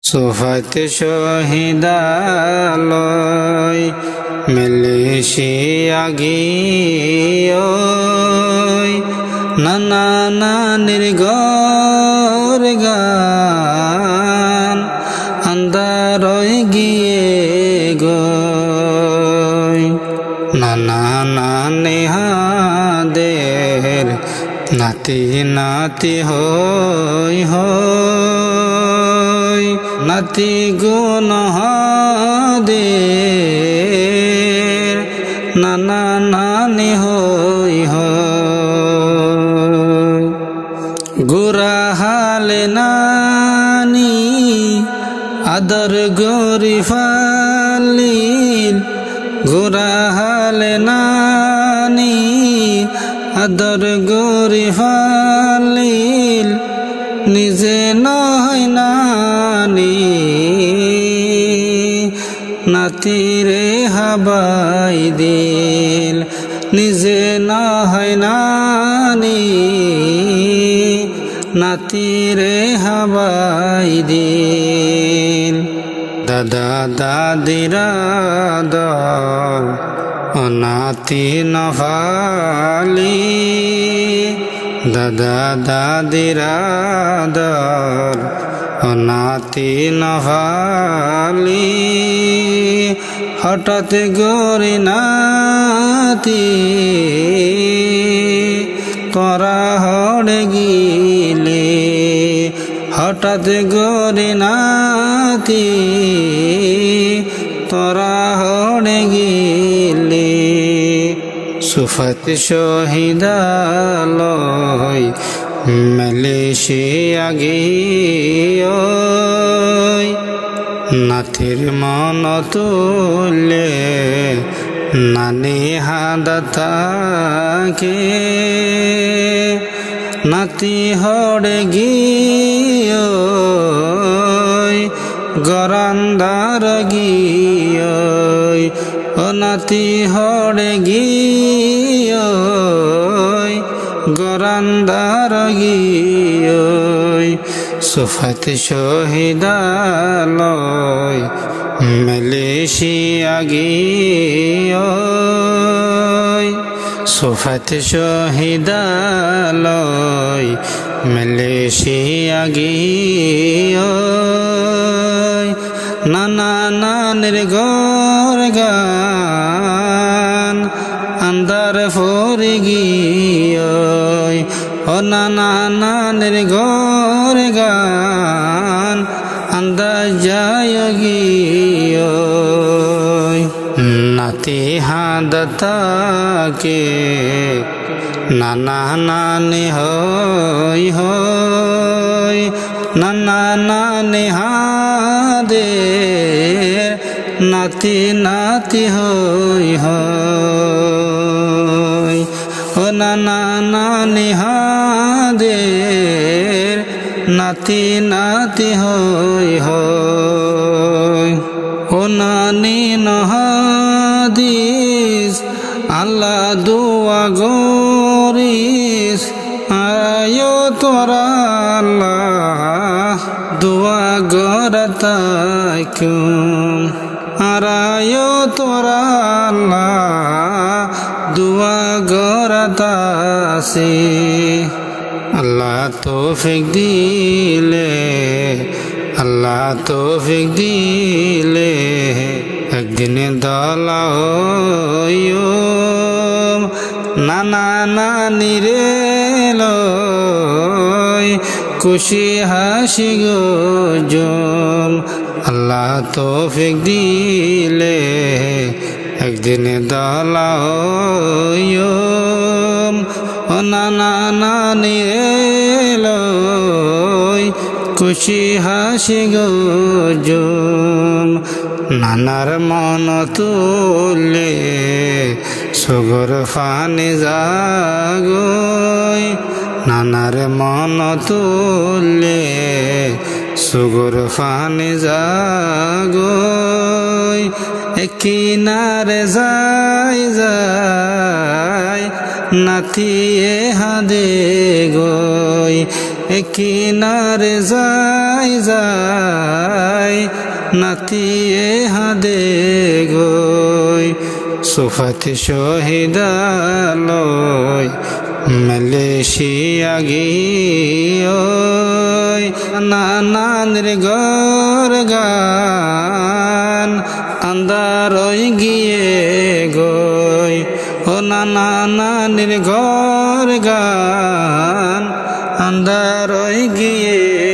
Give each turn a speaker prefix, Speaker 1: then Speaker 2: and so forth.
Speaker 1: সোফাতে শহীদালয় militia গিয়ে নানা নানির গর গান আন্দারয় গিয়ে গয় নানা নানি হাদের নাতি নাতি হই হই নাতি গুণ হাদের নানা নানি হই হই গোরা হালে নানি আদর গরি ফালিল গোরা হালে নানি আদর গরি ফালিল নিজে নয় নানি নাতিরে হাবাই দিল নিজে নয় নানি নাতিরে হাবাই দিল দাদা দাদিরা দর ও নাতি নফালি দাদা দাদিরা দর ও নাতি নফালি হঠাৎ গরি নাতি তোরা হড়ে গিলে হঠাৎ গরি নাতি তোরা হড়ে গিলে সুফাতে শহীদালয় মিলেশিয়া গিয়ে নাতির মন তুলে নানি হাদাতাকে নাতি হড়ে গিয়ে গরান্দার গিয়ে ও নাতি হড়ে গিয়ে গরান্দার গিয়ে সোফাতে শহীদালয় মিলেশিয়া গিয়ে সোফাতে শহীদালয় মিলেশিয়া গিয়ে নানা নানির গর গান আন্দার ফরি গিয়ে ও নানা নানির গর গান আন্দার যায় গিয়ে নাতি হাদাতাকে নানা নানি হই হই নানা নানি হাদের নাতি নাতি হই হই ও নানা নানি হাদের নাতি নাতি হই হই ও নানি নহাদিস আল্লাহ দোয়া গরিস আয়ো তোরা আল্লাহ দোয়া গরতাকুম আরায়ো তোরা আল্লাহ দোয়া গরতাসি আল্লাহ তৌফিক দিলে আল্লাহ তৌফিক দিলে একদিন দলাও নানা নানি রে লয় খুশি হাসি গো জম আল্লাহ তৌফিক দিলে একদিন দলাও ও নানা নানি রে লয় খুশি হাসি গো জম নানার মন তুলে সুগর ফানি জাগই নানার মন তুলে সুগর ফানি জাগই কিনারে যাই যাই নাতিয়ে হাদে গই কিনারে যাই যাই নাতিয়ে হাদে গই সুফাতে শহীদালয় মালয়েশিয়া গিয়ে নানানের গর গান আন্দারই গিয়ে গই ও নানানের গর গান আন্দারই গিয়ে